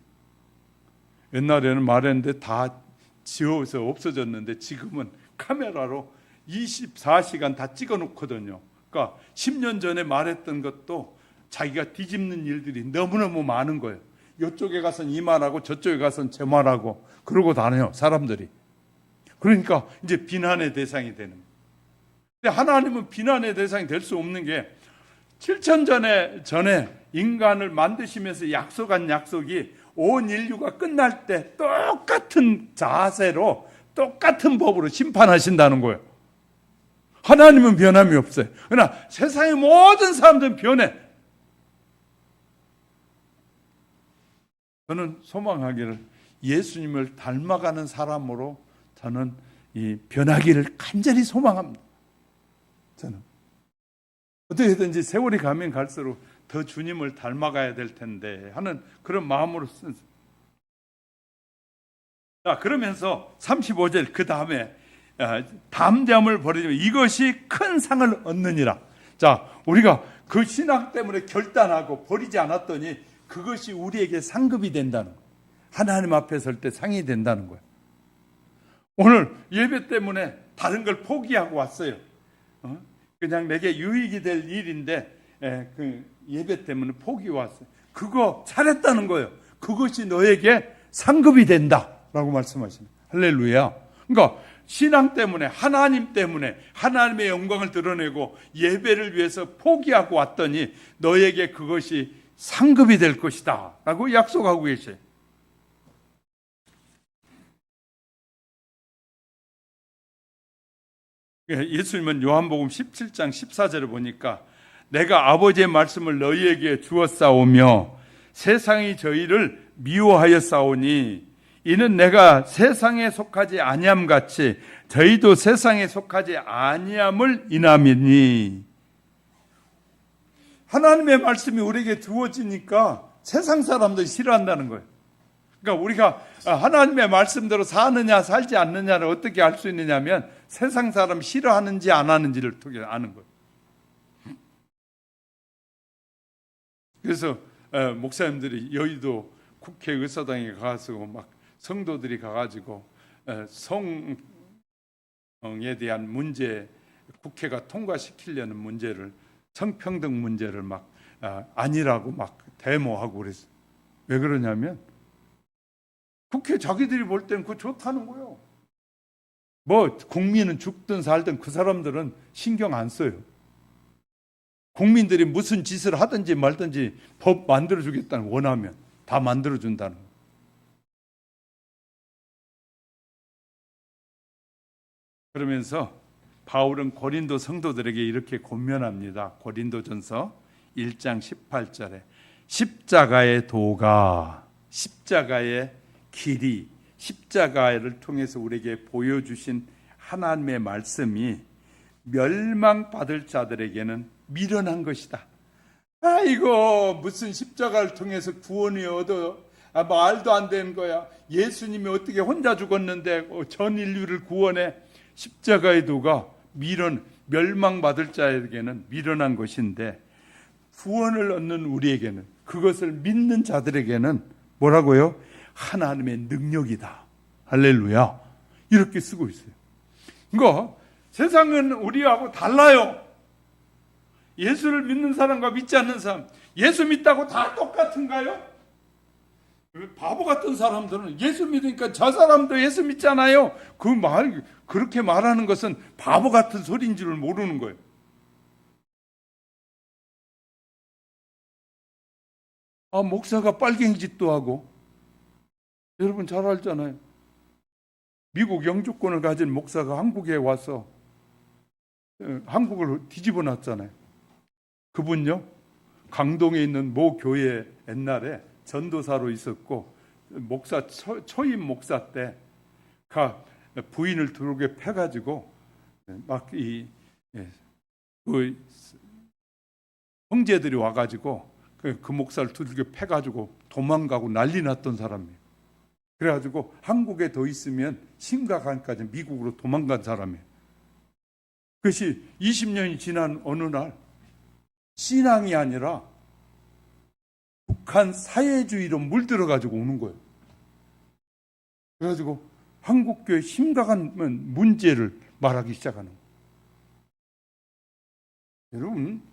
옛날에는 말했는데 다 지워서 없어졌는데, 지금은 카메라로 24시간 다 찍어 놓거든요. 그러니까 10년 전에 말했던 것도 자기가 뒤집는 일들이 너무너무 많은 거예요. 이쪽에 가서는 이 말하고 저쪽에 가서는 저 말하고 그러고 다녀요, 사람들이. 그러니까 이제 비난의 대상이 되는 거예요. 근데 하나님은 비난의 대상이 될 수 없는 게, 7천 전에 인간을 만드시면서 약속한 약속이 온 인류가 끝날 때 똑같은 자세로 똑같은 법으로 심판하신다는 거예요. 하나님은 변함이 없어요. 그러나 세상의 모든 사람들은 변해. 저는 소망하기를, 예수님을 닮아가는 사람으로 저는 이 변하기를 간절히 소망합니다. 저는 어떻게든지 세월이 가면 갈수록 더 주님을 닮아가야 될 텐데 하는 그런 마음으로 쓴. 자, 그러면서 35절 그 다음에 담대함을 버리면 이것이 큰 상을 얻느니라. 자, 우리가 그 신앙 때문에 결단하고 버리지 않았더니 그것이 우리에게 상급이 된다는 거예요. 하나님 앞에 설 때 상이 된다는 거예요. 오늘 예배 때문에 다른 걸 포기하고 왔어요. 그냥 내게 유익이 될 일인데 그 예배 때문에 포기해 왔어요. 그거 잘했다는 거예요. 그것이 너에게 상급이 된다라고 말씀하십니다. 할렐루야. 그러니까 신앙 때문에, 하나님 때문에 하나님의 영광을 드러내고 예배를 위해서 포기하고 왔더니 너에게 그것이 상급이 될 것이다 라고 약속하고 계셔요. 예수님은 요한복음 17장 14절을 보니까, 내가 아버지의 말씀을 너희에게 주었사오며 세상이 저희를 미워하였사오니 이는 내가 세상에 속하지 아니함 같이 저희도 세상에 속하지 아니함을 인함이니. 하나님의 말씀이 우리에게 주어지니까 세상 사람들이 싫어한다는 거예요. 그러니까 우리가 하나님의 말씀대로 사느냐 살지 않느냐를 어떻게 알 수 있느냐면 세상 사람 싫어하는지 안 하는지를 통해 아는 거예요. 그래서 목사님들이 여의도 국회의사당에 가서 막 성도들이 가가지고 성에 대한 문제, 국회가 통과시키려는 문제를, 성평등 문제를 막 아니라고 막 데모하고 그랬어요. 왜 그러냐면 국회 자기들이 볼 땐 그거 좋다는 거예요. 뭐 국민은 죽든 살든 그 사람들은 신경 안 써요. 국민들이 무슨 짓을 하든지 말든지 법 만들어주겠다는, 원하면 다 만들어준다는 거예요. 그러면서 바울은 고린도 성도들에게 이렇게 권면합니다. 고린도전서 1장 18절에 십자가의 도가, 십자가의 길이, 십자가를 통해서 우리에게 보여주신 하나님의 말씀이 멸망받을 자들에게는 미련한 것이다. 아이고, 무슨 십자가를 통해서 구원이 얻어, 말도 안 되는 거야. 예수님이 어떻게 혼자 죽었는데 전 인류를 구원해. 십자가의 도가 멸망받을 자에게는 미련한 것인데, 구원을 얻는 우리에게는, 그것을 믿는 자들에게는 뭐라고요? 하나님의 능력이다. 할렐루야. 이렇게 쓰고 있어요. 그러니까 세상은 우리하고 달라요. 예수를 믿는 사람과 믿지 않는 사람, 예수 믿다고 다 똑같은가요? 바보 같은 사람들은 예수 믿으니까 저 사람도 예수 믿잖아요. 그렇게 말하는 것은 바보 같은 소리인 줄 모르는 거예요. 목사가 빨갱이 짓도 하고, 여러분 잘 알잖아요. 미국 영주권을 가진 목사가 한국에 와서 한국을 뒤집어 놨잖아요. 그분요, 강동에 있는 모 교회 옛날에 전도사로 있었고, 목사 초임 목사 때 부인을 두르게 패가지고 막 형제들이 와가지고 그 목사를 두들겨 패가지고 도망가고 난리 났던 사람이에요. 그래가지고 한국에 더 있으면 심각한까지 미국으로 도망간 사람이에요. 그것이 20년이 지난 어느 날 신앙이 아니라 북한 사회주의로 물들어가지고 오는 거예요. 그래가지고 한국교회 심각한 문제를 말하기 시작하는 거예요. 여러분,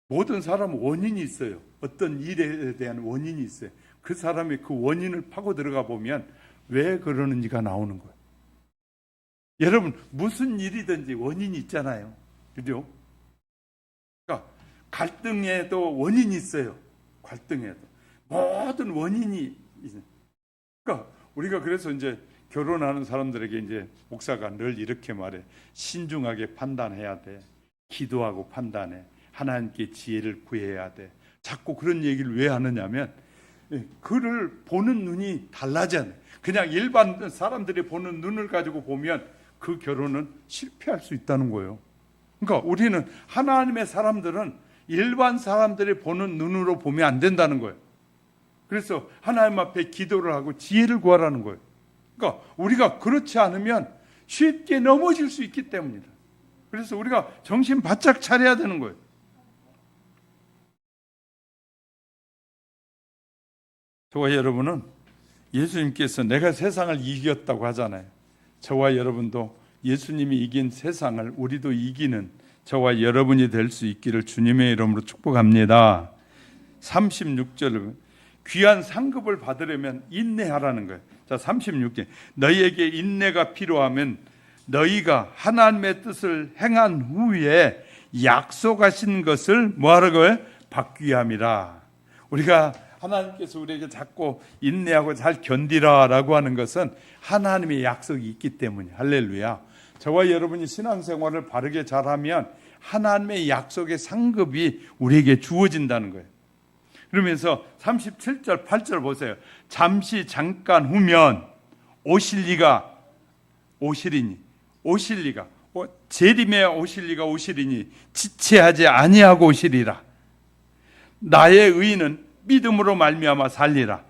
모든 사람은 원인이 있어요. 어떤 일에 대한 원인이 있어요. 그 사람이 그 원인을 파고 들어가 보면 왜 그러는지가 나오는 거예요. 여러분, 무슨 일이든지 원인이 있잖아요. 그죠? 그러니까 갈등에도 원인이 있어요. 갈등에도 모든 원인이 있어요. 그러니까 우리가 그래서 이제 결혼하는 사람들에게 이제 목사가 늘 이렇게 말해. 신중하게 판단해야 돼. 기도하고 판단해. 하나님께 지혜를 구해야 돼. 자꾸 그런 얘기를 왜 하느냐면, 그를 보는 눈이 달라잖아요. 그냥 일반 사람들이 보는 눈을 가지고 보면 그 결혼은 실패할 수 있다는 거예요. 그러니까 우리는, 하나님의 사람들은 일반 사람들이 보는 눈으로 보면 안 된다는 거예요. 그래서 하나님 앞에 기도를 하고 지혜를 구하라는 거예요. 그러니까 우리가 그렇지 않으면 쉽게 넘어질 수 있기 때문이다. 그래서 우리가 정신 바짝 차려야 되는 거예요. 저와 여러분은, 예수님께서 내가 세상을 이겼다고 하잖아요. 저와 여러분도 예수님이 이긴 세상을 우리도 이기는 저와 여러분이 될 수 있기를 주님의 이름으로 축복합니다. 36절, 귀한 상급을 받으려면 인내하라는 거예요. 자, 36절, 너희에게 인내가 필요하면 너희가 하나님의 뜻을 행한 후에 약속하신 것을 뭐하라고요? 받기 위함이라. 우리가, 하나님께서 우리에게 자꾸 인내하고 잘 견디라라고 하는 것은 하나님의 약속이 있기 때문에. 할렐루야. 저와 여러분이 신앙생활을 바르게 잘하면 하나님의 약속의 상급이 우리에게 주어진다는 거예요. 그러면서 37절 8절 보세요. 잠시 잠깐 후면 오시리니 재림에 오시리니 지체하지 아니하고 오시리라. 나의 의인은 믿음으로 말미암아 살리라.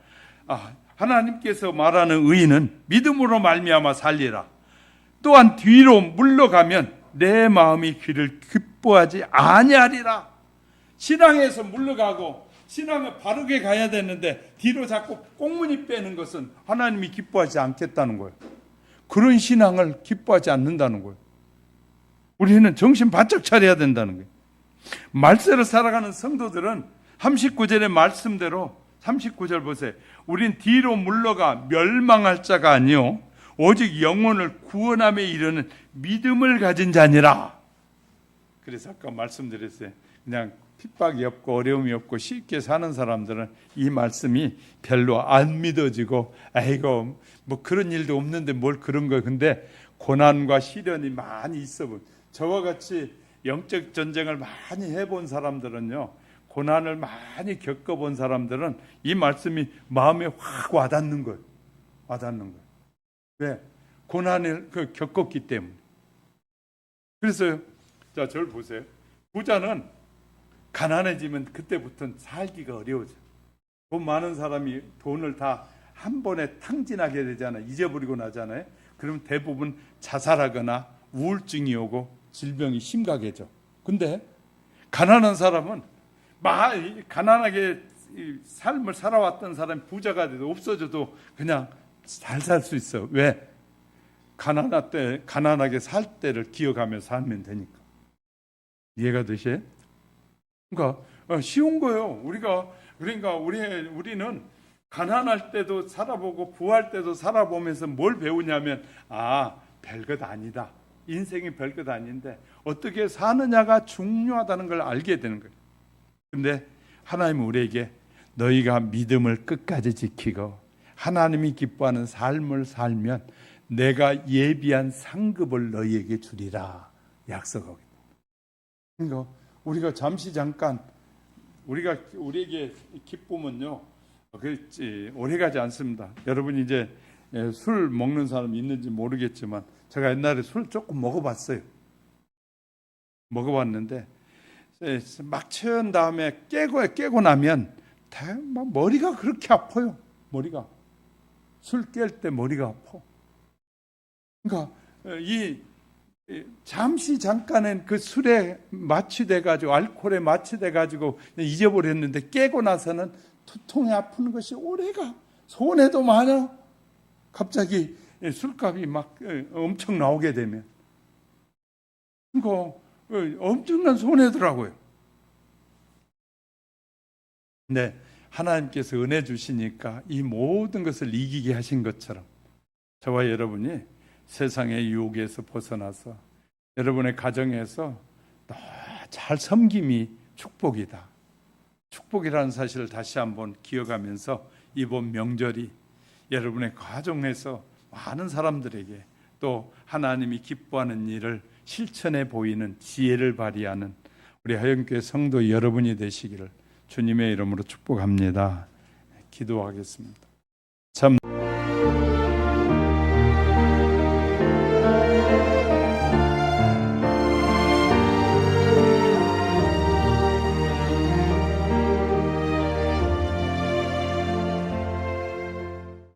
하나님께서 말하는 의인은 믿음으로 말미암아 살리라. 또한 뒤로 물러가면 내 마음이 그를 기뻐하지 아니하리라. 신앙에서 물러가고 신앙을 바르게 가야 되는데 뒤로 자꾸 꽁무니 빼는 것은 하나님이 기뻐하지 않겠다는 거예요. 그런 신앙을 기뻐하지 않는다는 거예요. 우리는 정신 바짝 차려야 된다는 거예요. 말세로 살아가는 성도들은 39절의 말씀대로, 39절 보세요. 우린 뒤로 물러가 멸망할 자가 아니요 오직 영혼을 구원함에 이르는 믿음을 가진 자니라. 그래서 아까 말씀드렸어요. 그냥 핍박이 없고 어려움이 없고 쉽게 사는 사람들은 이 말씀이 별로 안 믿어지고, 아이고 뭐 그런 일도 없는데 뭘 그런 거. 근데 고난과 시련이 많이 있어 본, 저와 같이 영적 전쟁을 많이 해본 사람들은요, 고난을 많이 겪어본 사람들은 이 말씀이 마음에 확 와닿는 거예요. 와닿는 거예요. 왜? 고난을 겪었기 때문에. 그래서 자, 저를 보세요. 부자는 가난해지면 그때부터는 살기가 어려워져. 돈 많은 사람이 돈을 다 한 번에 탕진하게 되잖아요. 잊어버리고 나잖아요. 그럼 대부분 자살하거나 우울증이 오고 질병이 심각해져. 근데 가난한 사람은 가난하게 삶을 살아왔던 사람이 부자가 돼도 없어져도 그냥 잘 살 수 있어. 왜? 가난하게 살 때를 기억하며 살면 되니까. 이해가 되세요? 그러니까 쉬운 거예요. 그러니까 우리는 가난할 때도 살아보고 부할 때도 살아보면서 뭘 배우냐면, 별것 아니다. 인생이 별것 아닌데 어떻게 사느냐가 중요하다는 걸 알게 되는 거예요. 근데 하나님은 우리에게 너희가 믿음을 끝까지 지키고 하나님이 기뻐하는 삶을 살면 내가 예비한 상급을 너희에게 주리라 약속하고 있다. 그러니까 우리가 잠깐 우리에게 기쁨은요, 오래가지 않습니다. 여러분 이제 술 먹는 사람 있는지 모르겠지만 제가 옛날에 술 조금 먹어봤어요. 먹어봤는데 막 취한 다음에 깨고 나면 막 머리가 그렇게 아파요. 머리가 술 깰 때 머리가 아파. 그러니까 잠깐은 그 술에 마취돼 가지고, 알코올에 마취돼 가지고 잊어버렸는데 깨고 나서는 두통이 아픈 것이 오래가. 손해도 많아. 갑자기 술값이 막 엄청 나오게 되면 그거 엄청난 손해더라고요. 근데 하나님께서 은혜 주시니까 이 모든 것을 이기게 하신 것처럼 저와 여러분이 세상의 유혹에서 벗어나서 여러분의 가정에서 잘 섬김이 축복이다. 축복이라는 사실을 다시 한번 기억하면서 이번 명절이 여러분의 가정에서 많은 사람들에게 또 하나님이 기뻐하는 일을 실천해 보이는 지혜를 발휘하는 우리 하영교회 성도 여러분이 되시기를 주님의 이름으로 축복합니다. 기도하겠습니다.